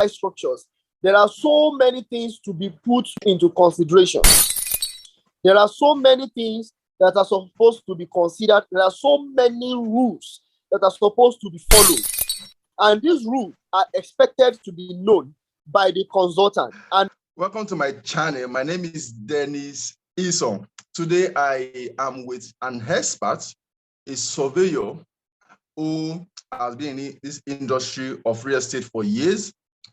structures, there are so many things to be put into consideration. There are so many things that are supposed to be considered. There are so many rules that are supposed to be followed. And these rules are expected to be known by the consultant. And welcome to my channel. My name is Dennis Ison. Today I am with an expert, a surveyor who has been in this industry of real estate for years.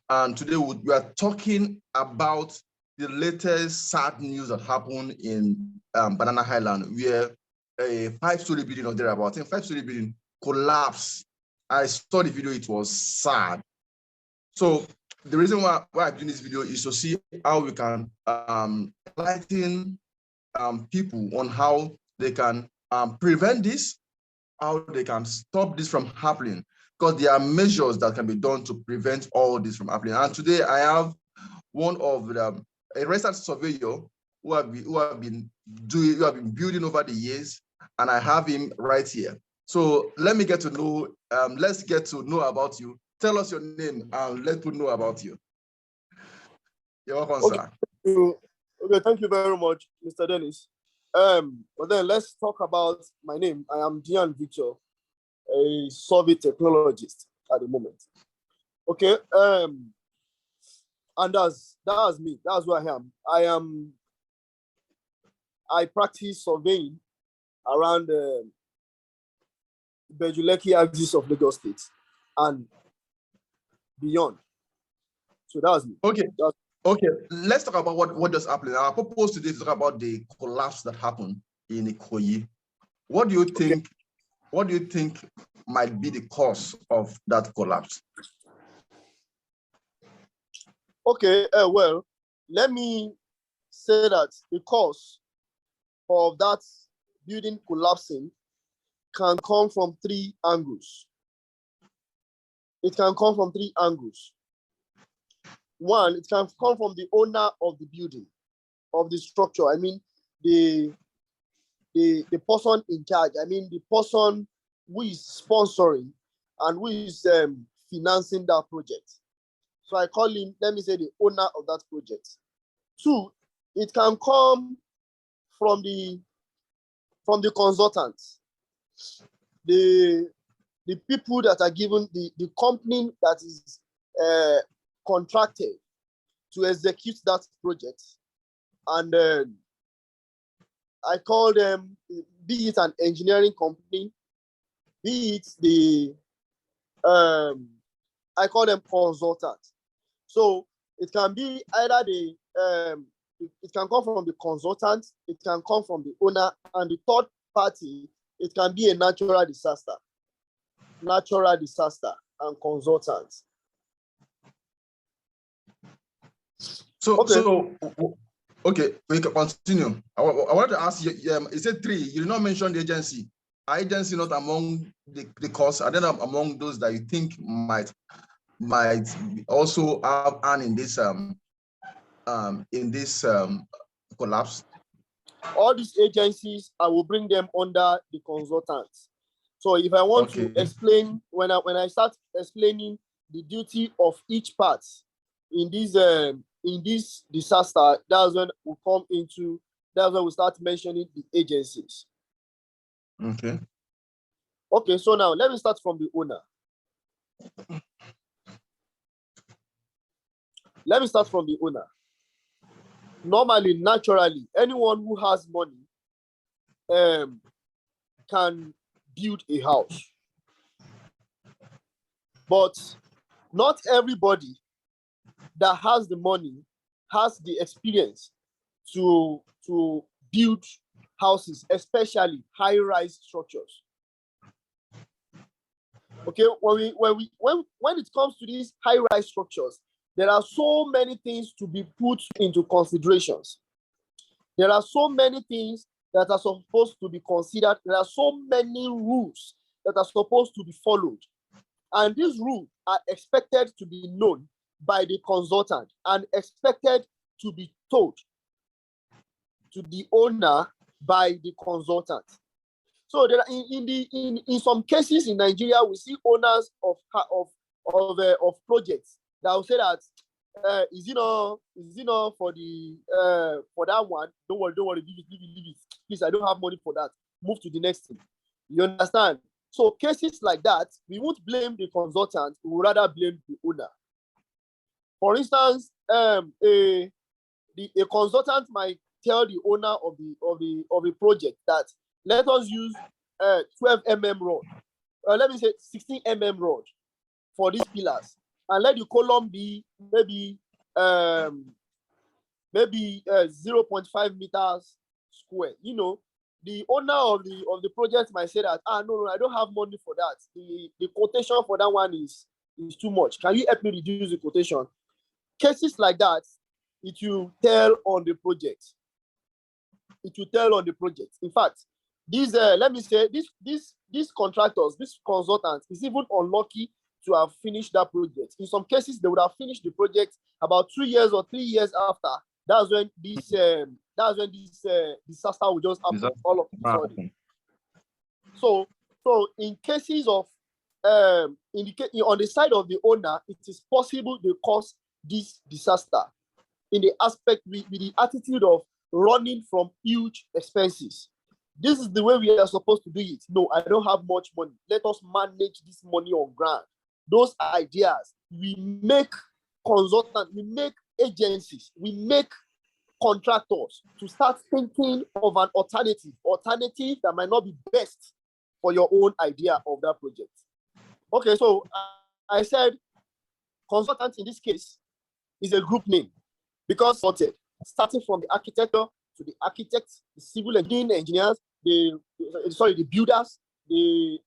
And today we are talking about the latest sad news that happened in Banana Island, where a 5-story building or thereabout, I think 5-story building collapsed. I saw the video, it was sad. So the reason why I'm doing this video is to see how we can enlighten people on how they can prevent this, how they can stop this from happening, because there are measures that can be done to prevent all this from happening. And today I have one of a research surveyor who have been building over the years, and I have him right here. So let me get to know. Let's get to know about you. Tell us your name and let people know about you. You're welcome, sir. Okay, thank you very much, Mr. Dennis. But then let's talk about my name. I am Dian Victor, a survey technologist at the moment. Okay, and that's me. That's who I am. I practice surveying around the Bejuleki axis of Lagos State and beyond. So that's me. Okay. Okay, let's talk about what just happened. Our purpose today is to talk about the collapse that happened in Ikoyi. What do you think? Okay. What do you think might be the cause of that collapse? Okay, well, let me say that the cause of that building collapsing can come from 3 angles. It can come from 3 angles. One, it can come from the owner of the building, of the structure. I mean, the person in charge. I mean, the person who is sponsoring and who is financing that project. So I call him, let me say, the owner of that project. 2, it can come from the consultants, the people that are given, the company that is contracted to execute that project. And I call them, be it an engineering company, be it I call them consultants. So it can be either it can come from the consultant, it can come from the owner, and the third party, it can be a natural disaster and consultants. Okay, we can continue. I want to ask you, you said 3, you did not mention the agency. Are agency not among the cause? Are they not among those that you think might also have an in this collapse? All these agencies, I will bring them under the consultants. So if I want to explain, when I start explaining the duty of each part in this disaster, that's when we start mentioning the agencies. Okay. Okay, so now let me start from the owner. Normally, naturally, anyone who has money can build a house. But not everybody that has the money has the experience to build houses, especially high-rise structures. Okay, when it comes to these high-rise structures, there are so many things to be put into considerations. There are so many things that are supposed to be considered. There are so many rules that are supposed to be followed. And these rules are expected to be known by the consultant and expected to be told to the owner by the consultant. So there are in some cases in Nigeria, we see owners of projects that will say that is it not for that one? Don't worry, leave it. Please, I don't have money for that. Move to the next thing. You understand? So cases like that, we won't blame the consultant, we would rather blame the owner. For instance, a consultant might tell the owner of the project that let us use 12 rod, let me say 16 rod for these pillars, and let the column be maybe 0.5 meters square. You know, the owner of the project might say that no, I don't have money for that. The quotation for that one is too much. Can you help me reduce the quotation? Cases like that, it will tell on the project. It will tell on the project. In fact, these let me say these contractors, these consultants, is even unlucky to have finished that project. In some cases, they would have finished the project about 2 years or 3 years after. That's when this disaster will just happen all of a sudden. So in cases of on the side of the owner, it is possible they cause this disaster in the aspect with the attitude of running from huge expenses. This is the way we are supposed to do it. No, I don't have much money. Let us manage this money on ground. Those ideas, we make consultants, we make agencies, we make contractors to start thinking of an alternative that might not be best for your own idea of that project. Okay, so I said consultant in this case is a group name because starting from the architecture to the architects, the civil engineers, the builders, the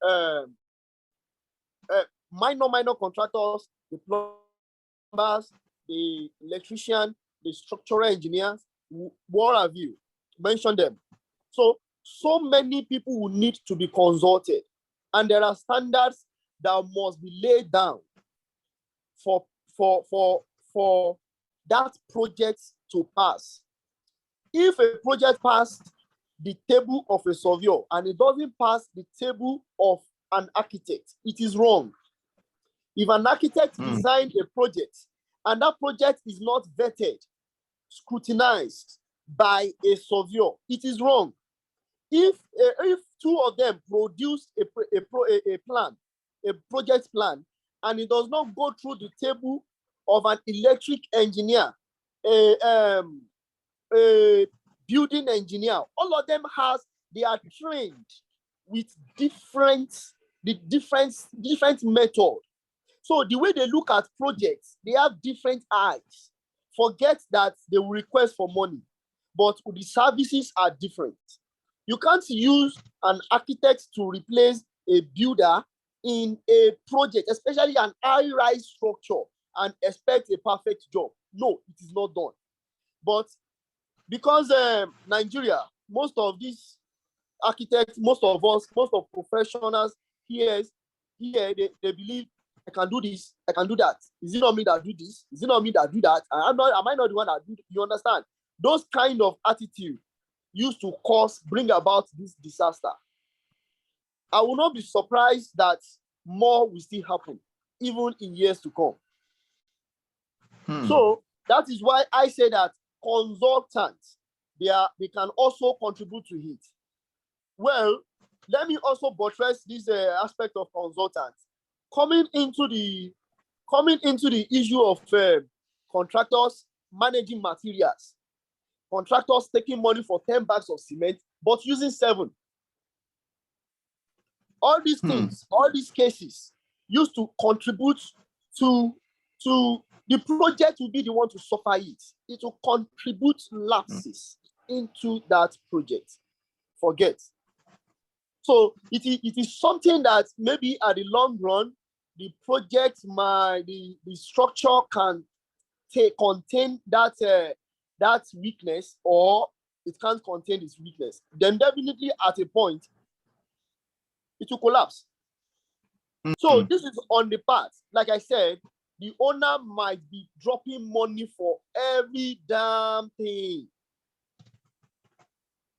minor contractors, the plumbers, the electrician, the structural engineers, what have you, mention them. So many people will need to be consulted, and there are standards that must be laid down for that project to pass. If a project passes the table of a surveyor and it doesn't pass the table of an architect, it is wrong. If an architect designed a project and that project is not vetted, scrutinized by a surveyor, it is wrong. If two of them produce a project plan, and it does not go through the table of an electric engineer, a building engineer, all of them they are trained with different methods. So the way they look at projects, they have different eyes. Forget that they will request for money, but the services are different. You can't use an architect to replace a builder in a project, especially an high-rise structure, and expect a perfect job. No, it is not done. But because Nigeria, most of these architects, most of professionals here, they believe I can do this, I can do that. Is it not me that do this? Is it not me that do that? Am I not the one that do? You understand? Those kind of attitude used to bring about this disaster. I will not be surprised that more will still happen, even in years to come. So that is why I say that consultants, they can also contribute to it. Well, let me also buttress this aspect of consultants. Coming into the issue of contractors managing materials, contractors taking money for 10 bags of cement, but using 7. All these things, all these cases used to contribute to the project will be the one to suffer it. It will contribute lapses into that project. Forget. So it is something that maybe at the long run, the project, the structure can contain that weakness, or it can't contain this weakness. Then definitely at a point, it will collapse. So this is on the part. Like I said, the owner might be dropping money for every damn thing.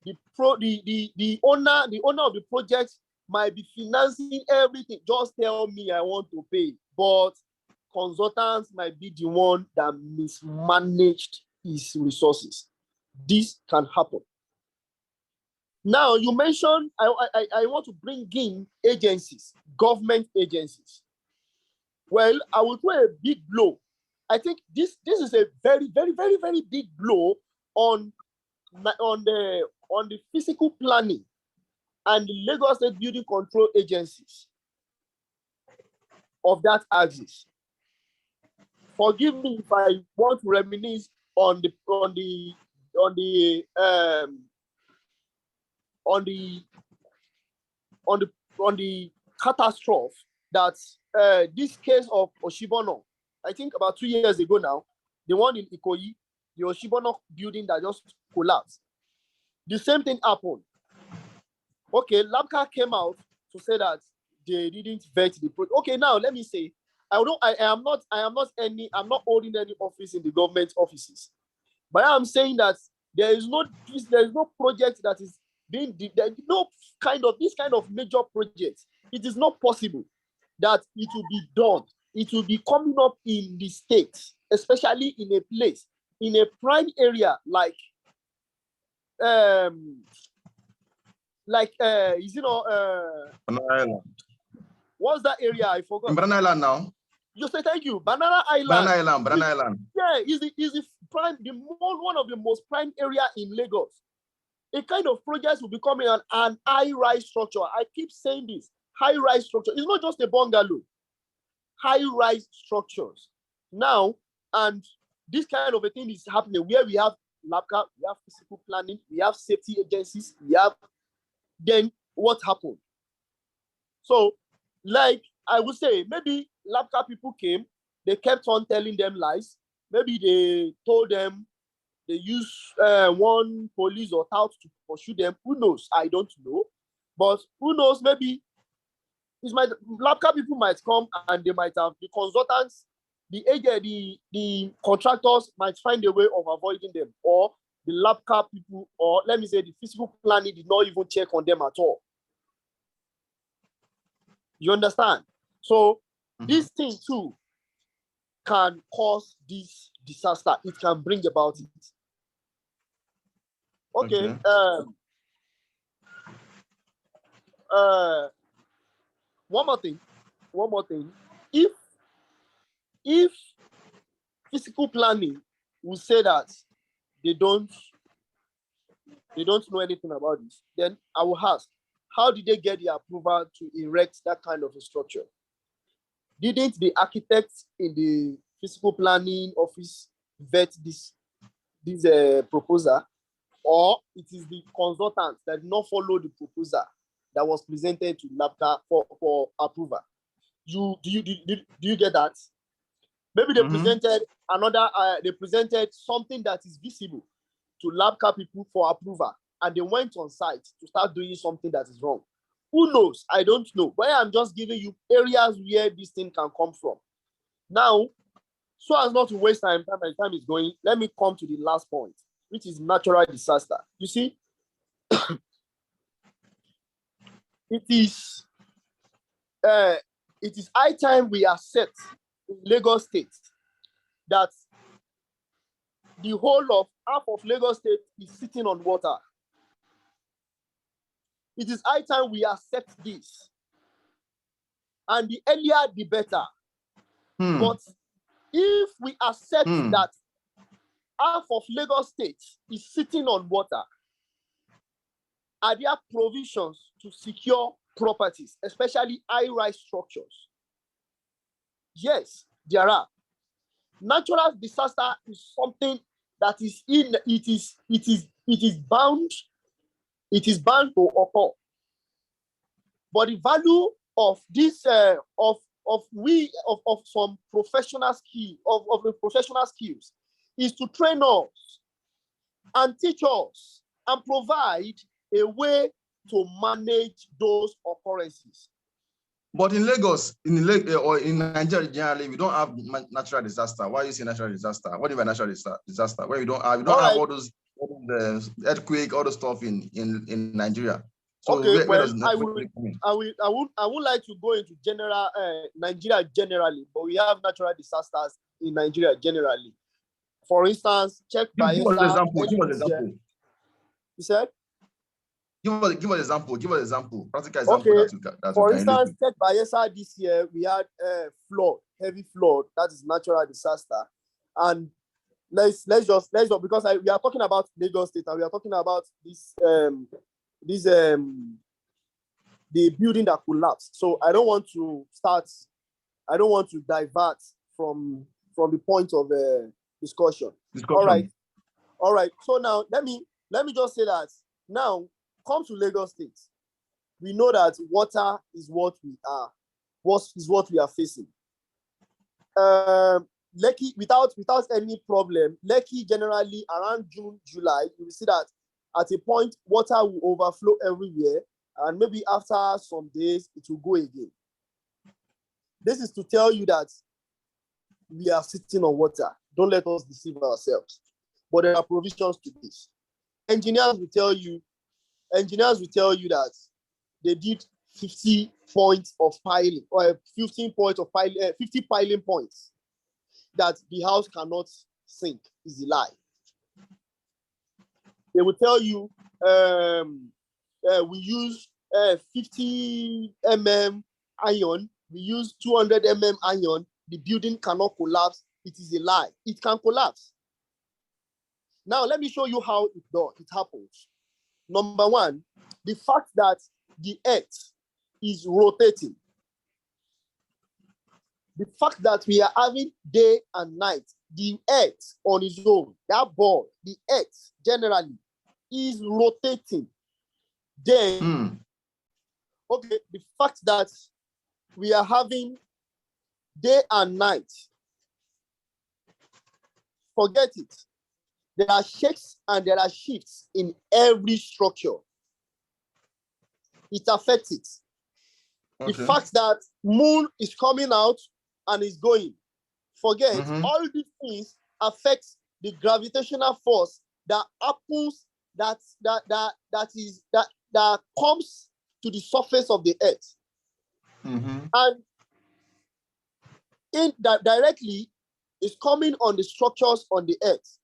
The owner of the project might be financing everything. Just tell me I want to pay. But consultants might be the one that mismanaged his resources. This can happen. Now, you mentioned, I want to bring in agencies, government agencies. Well, I will throw a big blow. I think this is a very, very, very, very big blow on the physical planning and the Lagos State Building Control agencies of that axis. Forgive me if I want to reminisce on the catastrophe that this case of Oshibono, I think about 2 years ago now, the one in Ikoyi, the Oshibono building that just collapsed. The same thing happened. Okay, LABCA came out to say that they didn't vet the project. Okay, now let me say, I'm not holding any office in the government offices, but I'm saying that there is no project that is being this kind of major project. It is not possible that it will be done. It will be coming up in the state, especially in a place, in a prime area like what's that area? I forgot. Banana Island now. You say thank you. Banana Island. Banana Island. Yeah, is the prime, one of the most prime area in Lagos. A kind of project will be coming on an high-rise structure. I keep saying this. High-rise structure. It's not just a bungalow. High-rise structures. Now, and this kind of a thing is happening where we have LABCA, we have physical planning, we have safety agencies, we have, then what happened? So, like I would say, maybe LABCA people came, they kept on telling them lies. Maybe they told them they use one police or tout to pursue them. Who knows? I don't know. But who knows? Maybe LABCA people might come and they might have the consultants, the contractors might find a way of avoiding them, or the LABCA people, or let me say the physical planning did not even check on them at all. You understand? So this thing too can cause this disaster. It can bring about it. Okay. One more thing. If physical planning will say that they don't know anything about this, then I will ask, how did they get the approval to erect that kind of a structure? Didn't the architects in the physical planning office vet this proposal, or it is the consultants that did not follow the proposal that was presented to LABCA for approval? Do you get that? Maybe they presented they presented something that is visible to LABCA people for approval, and they went on site to start doing something that is wrong. Who knows? I don't know. But I'm just giving you areas where this thing can come from. Now, so as not to waste time, my time is going, let me come to the last point, which is natural disaster. You see, it is high time we accept in Lagos State that the whole of half of Lagos State is sitting on water. It is high time we accept this. And the earlier, the better. But if we accept that half of Lagos State is sitting on water, are there provisions to secure properties, especially high-rise structures? Yes, there are. Natural disaster is something that is bound to occur. But the value of this of some professional skill of the professional skills is to train us and teach us and provide a way to manage those occurrences. But in Lagos, or in Nigeria generally, we don't have natural disaster. Why you say natural disaster? What do you mean natural disaster? Where we don't have all the earthquake, all the stuff in Nigeria. So Okay, where well, does I where will, does it come in? I would like to go into general Nigeria generally, but we have natural disasters in Nigeria generally. For instance, check Give us an Bayelsa example. early Give us an this year. example. You said? Give us an example. Give us an example. Practical example Okay. that we For can relate instance, to. check Bayelsa this year, we had flood, heavy flood. That is natural disaster. And let's just because we are talking about Lagos State and we are talking about this the building that collapsed. So I don't want to divert from the point of discussion. Discussion. All right. So now let me just say that now come to Lagos State. We know that water is what we are, what we are facing. Lekki, without any problem, Lekki generally around June, July, you will see that at a point water will overflow everywhere, and maybe after some days it will go again. This is to tell you that we are sitting on water. Don't let us deceive ourselves. But there are provisions to this. Engineers will tell you that they did 50 points of piling, or 15 points of piling, 50 piling points, that the house cannot sink is a lie. They will tell you we use 50 mm iron, we use 200 mm iron, the building cannot collapse. It is a lie. It can collapse. Now, let me show you how it happens. Number one, the fact that the earth is rotating. The fact that we are having day and night, the earth on its own, that ball, the earth generally is rotating. Then, okay, the fact that we are having day and night, forget it. There are shakes and there are shifts in every structure. It affects it. Okay. The fact that moon is coming out and is going, forget, all these things affect the gravitational force that happens, that comes to the surface of the earth. And directly is coming on the structures on the earth.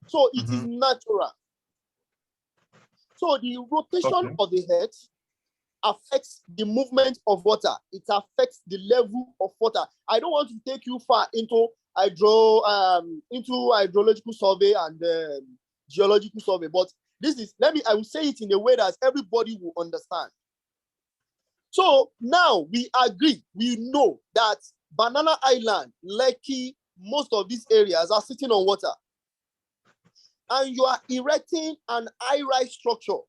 So it is natural. So the rotation of the earth affects the movement of water. It affects the level of water. I don't want to take you far into hydrological survey and geological survey, but I will say it in a way that everybody will understand. So now we agree, we know that Banana Island, Lekki, most of these areas are sitting on water. And you are erecting an high-rise structure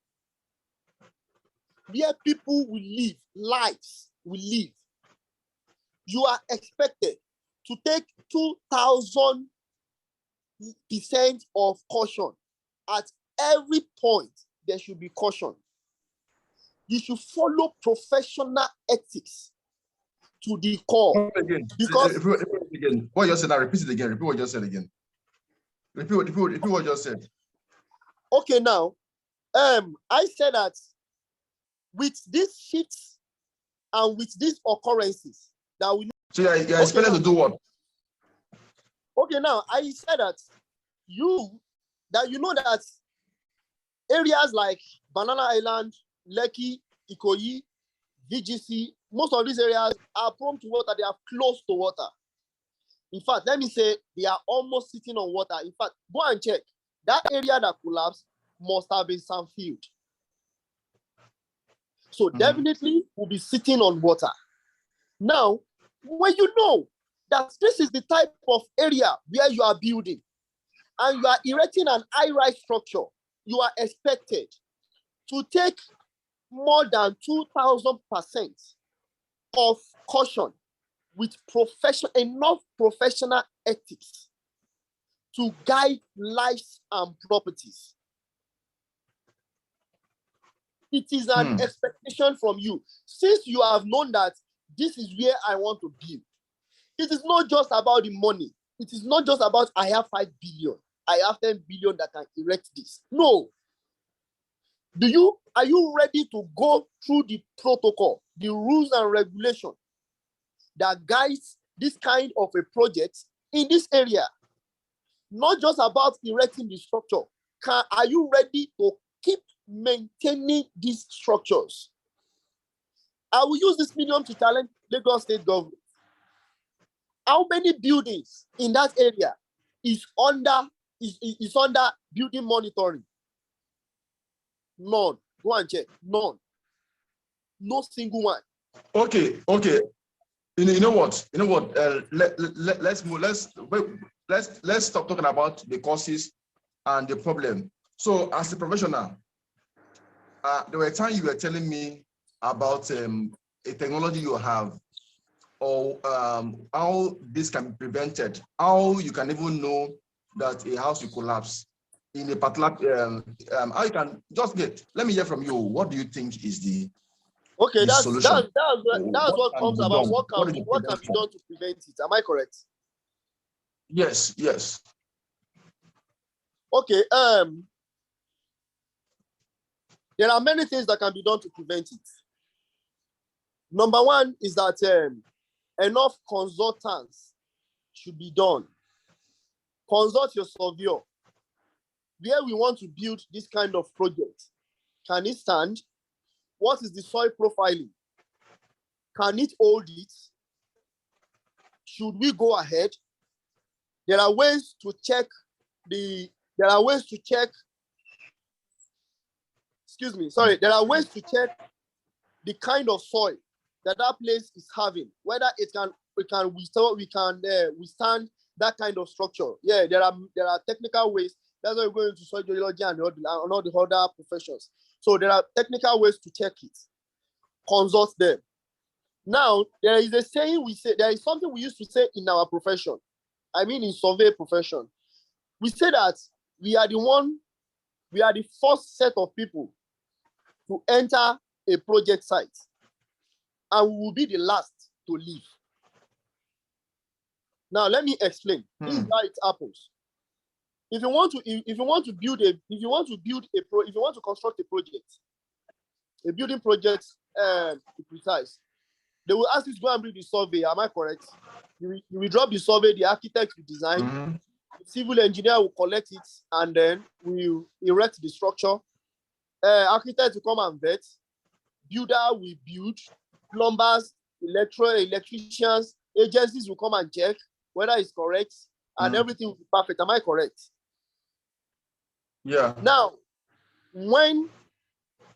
where people will live, lives will live. You are expected to take 2,000% of caution. At every point, there should be caution. You should follow professional ethics to the core. Because again, what you said, now repeat it again. Repeat what you just said again. Repeat what you just said. Okay, now, I said that with these shifts and with these occurrences that we. So you're expected to do what? Okay, now I said that you know that areas like Banana Island, Lekki, Ikoyi, VGC, most of these areas are prone to water. They are close to water. In fact, let me say they are almost sitting on water. In fact, go and check. That area that collapsed must have been sandfield. So definitely will be sitting on water. Now, when you know that this is the type of area where you are building and you are erecting an high-rise structure, you are expected to take more than 2,000% of caution with enough professional ethics to guide lives and properties. It is an expectation from you. Since you have known that this is where I want to build, it is not just about the money. It is not just about I have 5 billion, I have 10 billion that can erect this. No. Are you ready to go through the protocol, the rules and regulations that guides this kind of a project in this area? Not just about erecting the structure. Are you ready to keep maintaining these structures? I will use this medium to challenge Lagos State government. How many buildings in that area is under building monitoring? None. Go and check. None. No single one. Okay. You know what? Let's stop talking about the causes and the problem. So, as a professional, there were times you were telling me about a technology you have, or how this can be prevented, how you can even know that a house will collapse in a particular, how you can just let me hear from you. What do you think is the solution? That's what comes about. What can be done to prevent it? Am I correct? Yes. Okay. There are many things that can be done to prevent it. Number one is that enough consultants should be done. Consult your surveyor. Where we want to build this kind of project, can it stand? What is the soil profiling? Can it hold it? Should we go ahead? There are ways to check the kind of soil that place is having, whether it can withstand that kind of structure. Yeah, there are technical ways. That's why we go into soil geology and all the other professions. So there are technical ways to check it. Consult them. Now, there is a saying there is something we used to say in our profession. I mean, in survey profession, we say that we are the first set of people to enter a project site, and we will be the last to leave. Now, let me explain. This is how it happens. If you want to construct a project, a building project, to be precise, they will ask you to go and bring the survey. Am I correct? You will drop the survey, the architect will design, the civil engineer will collect it, and then we will erect the structure. Architect will come and vet, builder will build, plumbers, electricians, agencies will come and check whether it's correct, and everything will be perfect. Am I correct? Yeah. Now, when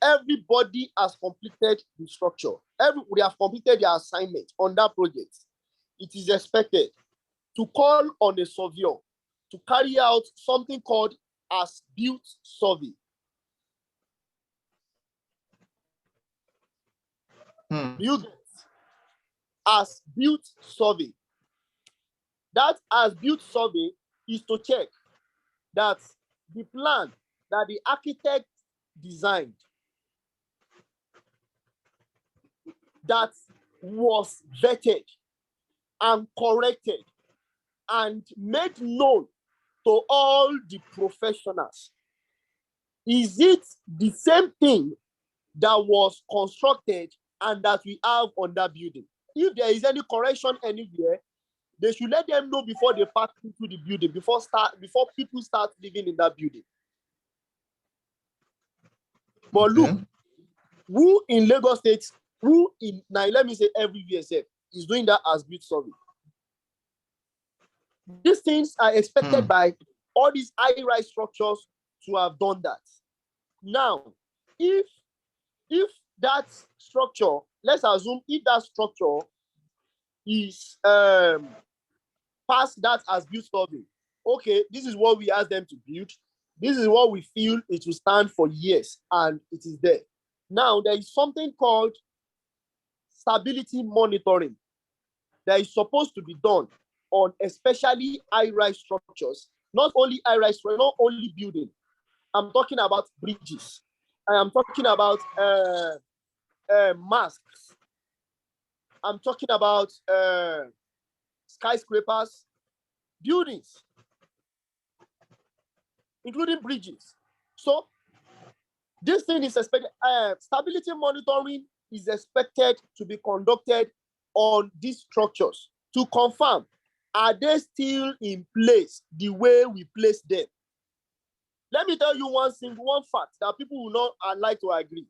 everybody has completed the structure, everybody have completed their assignment on that project, it is expected to call on a surveyor to carry out something called as-built survey. Do you get as-built survey? That as-built survey is to check that the plan that the architect designed, that was vetted and corrected and made known to all the professionals. Is it the same thing that was constructed and that we have on that building? If there is any correction anywhere, they should let them know before they pass into the building, before people start living in that building. But look, who in Lagos State, let me say everywhere is doing that as-built survey? These things are expected by all these high-rise structures to have done that. Now, if that structure, let's assume if that structure is past that as-built survey, okay, this is what we ask them to build. This is what we feel it will stand for years, and it is there. Now, there is something called stability monitoring that is supposed to be done on especially high-rise structures, not only high-rise, not only building. I'm talking about bridges. I am talking about masts. I'm talking about skyscrapers, buildings, including bridges. So This thing is expected. Stability monitoring is expected to be conducted on these structures to confirm, are they still in place the way we placed them? Let me tell you one fact that people will not like to agree.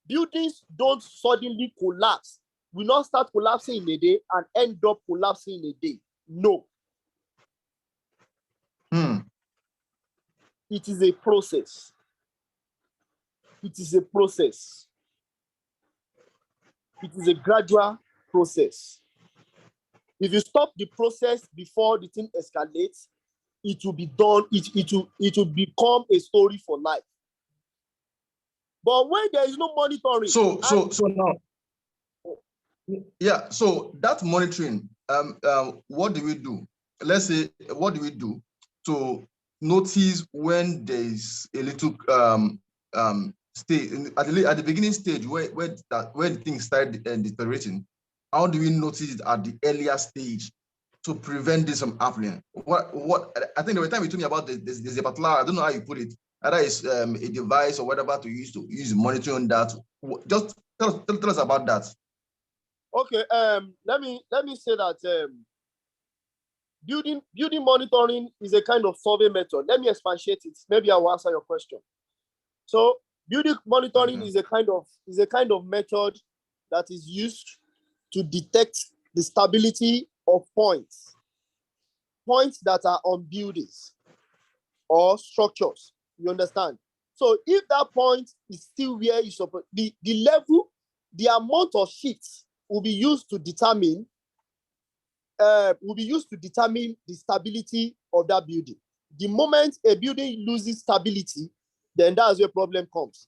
Buildings don't suddenly collapse. We not start collapsing in a day and end up collapsing in a day. No. It is a process. It is a process. It is a gradual process. If you stop the process before the thing escalates, it will be done. It will become a story for life. But when there is no monitoring, so now, yeah. So that monitoring, what do we do? Let's say, what do we do to notice when there is a little stage at the beginning stage where the things start deteriorating? How do we notice it at the earlier stage to prevent this from happening? What I think the time you told me about there's a particular, I don't know how you put it, either it's a device or whatever to use monitoring that. Just tell us about that. Okay, let me say that building monitoring is a kind of survey method. Let me expatiate it. Maybe I will answer your question. So building monitoring is a kind of method that is used to detect the stability of points that are on buildings or structures. You understand? So if that point is still where you suppose, the level, the amount of shifts will be used to determine the stability of that building. The moment a building loses stability, then that's where problem comes.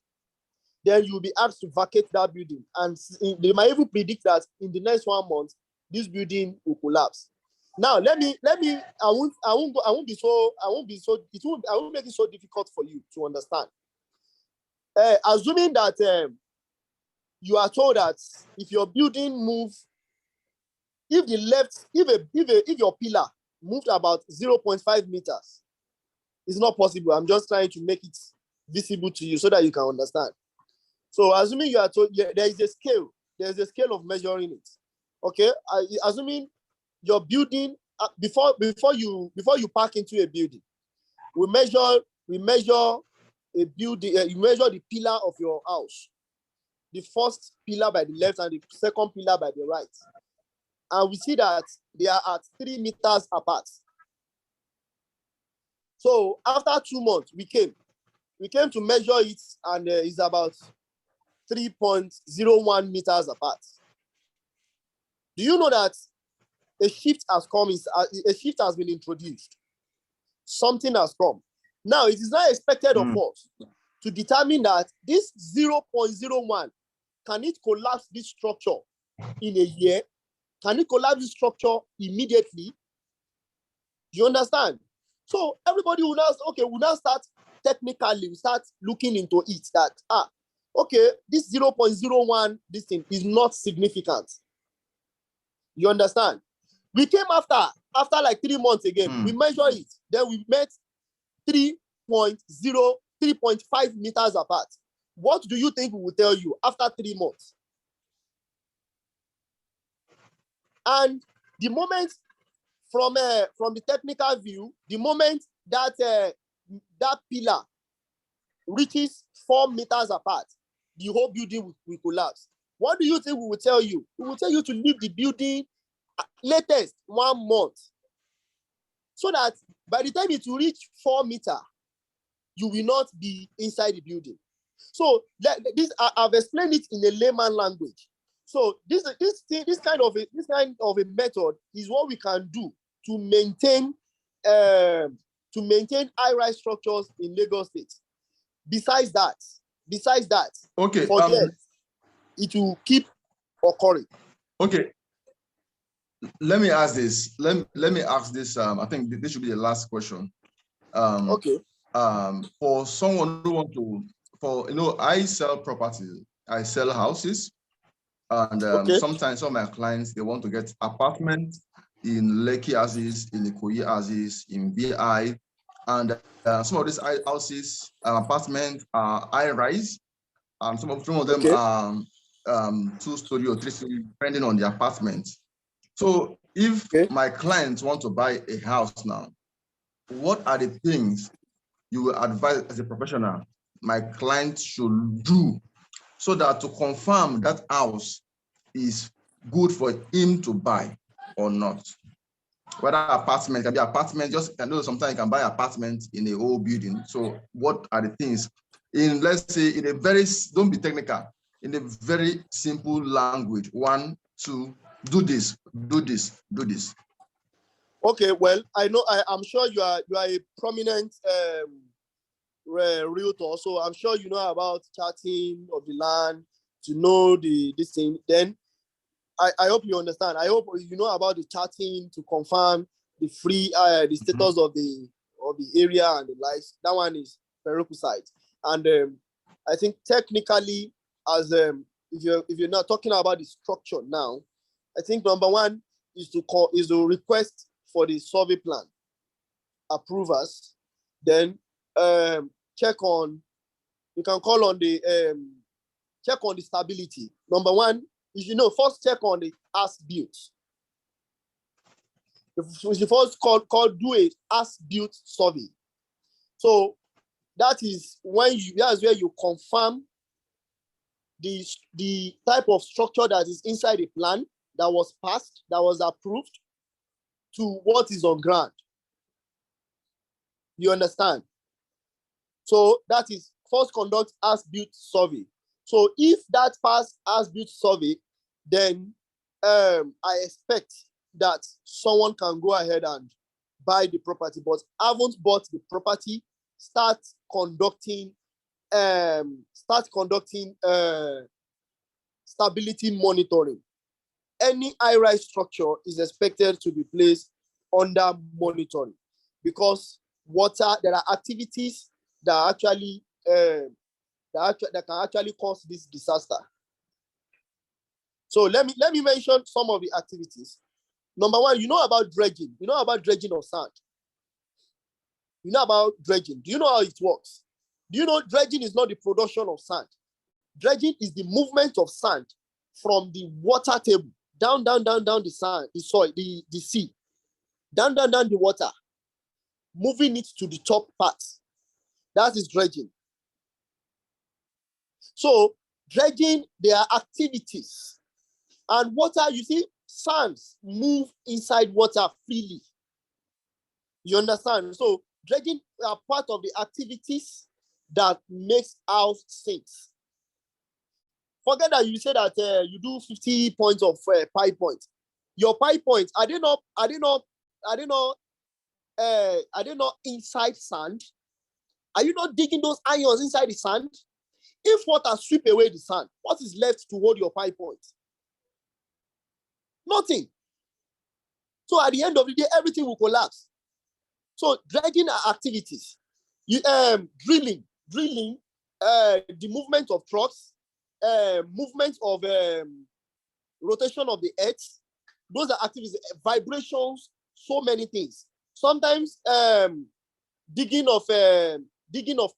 Then you'll be asked to vacate that building, and they might even predict that in the next 1 month this building will collapse. Now I won't make it so difficult for you to understand. Assuming that you are told that if your building moves, if your pillar moved about 0.5 meters, it's not possible. I'm just trying to make it visible to you so that you can understand. So assuming you are told, there is a scale. There's a scale of measuring it. Okay, assuming your building before you park into a building, we measure a building. You measure the pillar of your house, the first pillar by the left and the second pillar by the right, and we see that they are at 3 meters apart. So after 2 months, we came to measure it, and it's about 3.01 meters apart. Do you know that a shift has come? A shift has been introduced. Something has come. Now it is not expected of us to determine that this 0.01, can it collapse this structure in a year? Can it collapse this structure immediately? Do you understand? So everybody will now start technically, we start looking into it that okay, this 0.01, this thing is not significant. You understand? We came after like 3 months again. We measure it. Then we met 3.5 meters apart. What do you think we will tell you after 3 months? And the moment from the technical view, the moment that that pillar reaches 4 meters apart, the whole building will collapse. What do you think we will tell you? We will tell you to leave the building latest 1 month, so that by the time it will reach 4 meters, you will not be inside the building. So this I've explained it in a layman language. So this kind of a method is what we can do to maintain high-rise structures in Lagos State. Besides that, okay, it will keep occurring. Okay, let me ask this. Let me ask this. I think this should be the last question. Okay. For someone who want to, I sell properties. I sell houses, and sometimes some of my clients, they want to get apartments in Lekki houses, in Ikoyi houses, in VI, And some of these houses, apartments are high-rise, and some of them are 2-story or 3-story, depending on the apartment. So if my clients want to buy a house now, what are the things you will advise as a professional my client should do so that to confirm that house is good for him to buy or not? Whether apartment can be apartment, just I know sometimes you can buy apartment in a whole building. So what are the things in, let's say, in a very, don't be technical, in a very simple language, 1, 2, do this, do this, do this. Okay, well, I'm sure you are a prominent realtor, so I'm sure you know about charting of the land to know this thing. Then I hope you understand. I hope you know about the charting to confirm the status of the area and the likes. That one is prerequisite. And I think technically, as if you're not talking about the structure now, I think number one is to request for the survey plan approvers. Then check on. You can call on the check on the stability. Number one, first check on the as-built. You first do a as-built survey. So that is that's where you confirm the type of structure that is inside the plan that was passed, that was approved, to what is on ground. You understand? So that is first conduct as-built survey. So if that pass as-built survey, then I expect that someone can go ahead and buy the property, but haven't bought the property, start conducting stability monitoring. Any high-rise structure is expected to be placed under monitoring because there are activities that actually that can actually cause this disaster. So let me mention some of the activities. Number one, you know about dredging. You know about dredging of sand. You know about dredging. Do you know how it works? Do you know dredging is not the production of sand? Dredging is the movement of sand from the water table down the sand, the soil, the sea, down the water, moving it to the top part. That is dredging. So dredging, there are activities. And water, you see, sands move inside water freely. You understand? So dredging are part of the activities that makes house sinks. Forget that you say that you do 50 points of pipe points. Your pipe points, are they not inside sand? Are you not digging those ions inside the sand? If water sweep away the sand, what is left to hold your pipe points? Nothing. So at the end of the day, everything will collapse. So dredging are activities. Drilling, the movement of trucks, movement of rotation of the earth. Those are activities, vibrations, so many things. Sometimes digging of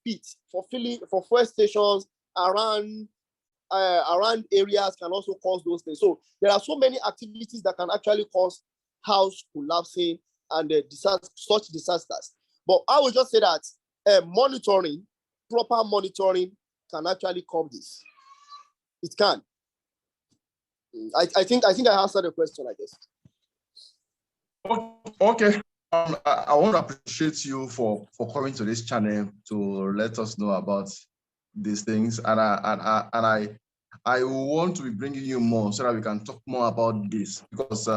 pits for fuel stations around areas can also cause those things. So there are so many activities that can actually cause house collapsing and such disasters. But I would just say that proper monitoring can actually curb this. It can. I think I answered the question, I guess. Okay. I want to appreciate you for coming to this channel to let us know about these things, and I want to be bringing you more so that we can talk more about this, because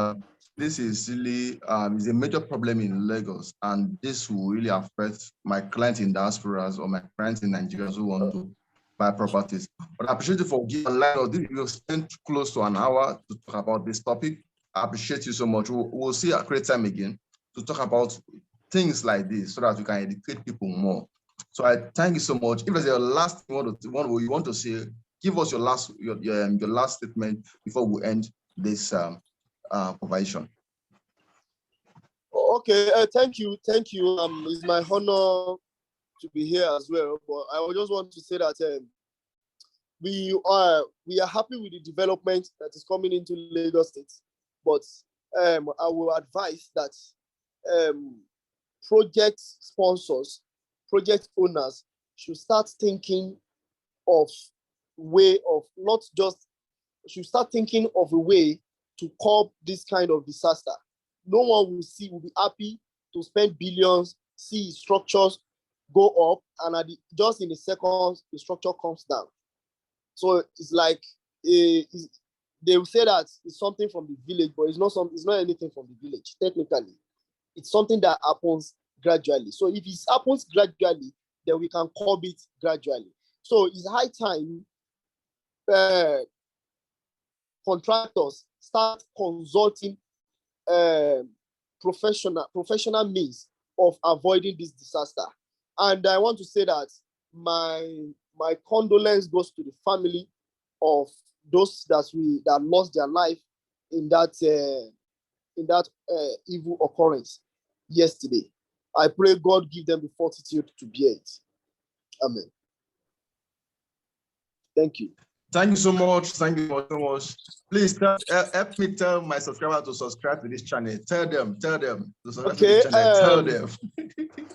this is really is a major problem in Lagos, and this will really affect my clients in diasporas or my clients in Nigeria who want to buy properties. But I appreciate you for giving a line. You spent close to an hour to talk about this topic. I appreciate you so much. We'll see a great time again to talk about things like this so that we can educate people more. So I thank you so much. If there's a last one you want to say, give us your last statement before we end this conversation. Okay, thank you. It's my honor to be here as well. But I just want to say that we are happy with the development that is coming into Lagos State. But I will advise that project sponsors, project owners should start thinking of should start thinking of a way to curb this kind of disaster. No one will be happy to spend billions, see structures go up, and just in a second, the structure comes down. So it's like they will say that it's something from the village, but it's not anything from the village. Technically, it's something that happens gradually. So if it happens gradually, then we can curb it gradually. So it's high time contractors start consulting professional means of avoiding this disaster. And I want to say that my condolence goes to the family of those that lost their life in that evil occurrence yesterday. I pray God give them the fortitude to bear it. Amen. Thank you. Thank you so much. Thank you so much. Please help me tell my subscribers to subscribe to this channel. Tell them to subscribe to this channel. Tell them.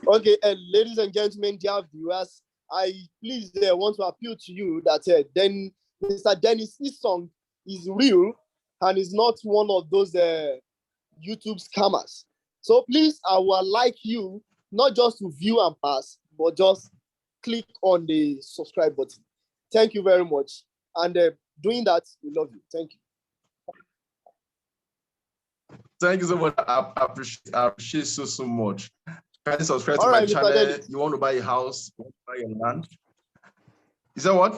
Okay, ladies and gentlemen, dear viewers, I please want to appeal to you that then Mr. Dennis, this song is real and is not one of those YouTube scammers. So please, I would like you not just to view and pass, but just click on the subscribe button. Thank you very much. And doing that, we love you. Thank you. Thank you so much. I appreciate so much. Can you subscribe to my channel? You want to buy a house? You want to buy a land? Is that what?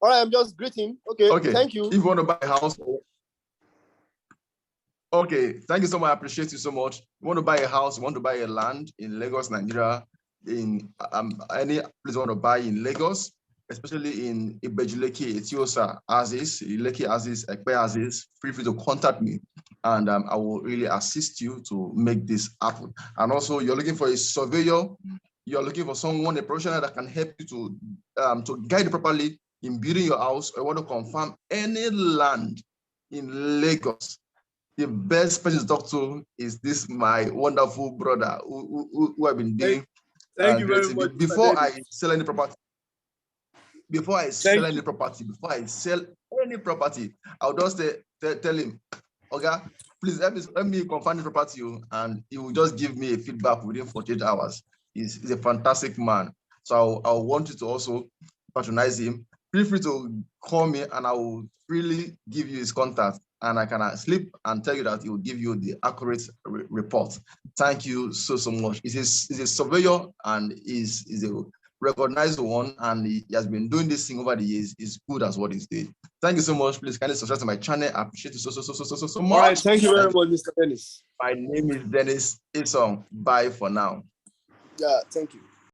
All right, I'm just greeting. Okay. Thank you. If you want to buy a house, okay, thank you so much. I appreciate you so much. You want to buy a house, you want to buy a land in Lagos, Nigeria, in any place you want to buy in Lagos, especially in Ibejuleki, Etiosa, Aziz, Ileki Aziz, Ekpe Aziz, feel free to contact me, and I will really assist you to make this happen. And also, you're looking for a surveyor, you're looking for someone, a professional that can help you to guide you properly in building your house, or want to confirm any land in Lagos. The best person to talk to is this my wonderful brother who I've been doing. Thank you very much. Before I sell any property, I'll just tell him, okay, please let me confirm the property, and he will just give me a feedback within 48 hours. He's a fantastic man. So I want you to also patronize him. Feel free to call me, and I will really give you his contact, and I can sleep and tell you that he will give you the accurate report. Thank you so much. He's a surveyor, and is a recognized one, and he has been doing this thing over the years. Is good as what he's doing. Thank you so much. Please kindly subscribe to my channel. I appreciate you so much. All right, thank you very much, Mr. Dennis. My name is Dennis Isong. Bye for now. Yeah, thank you.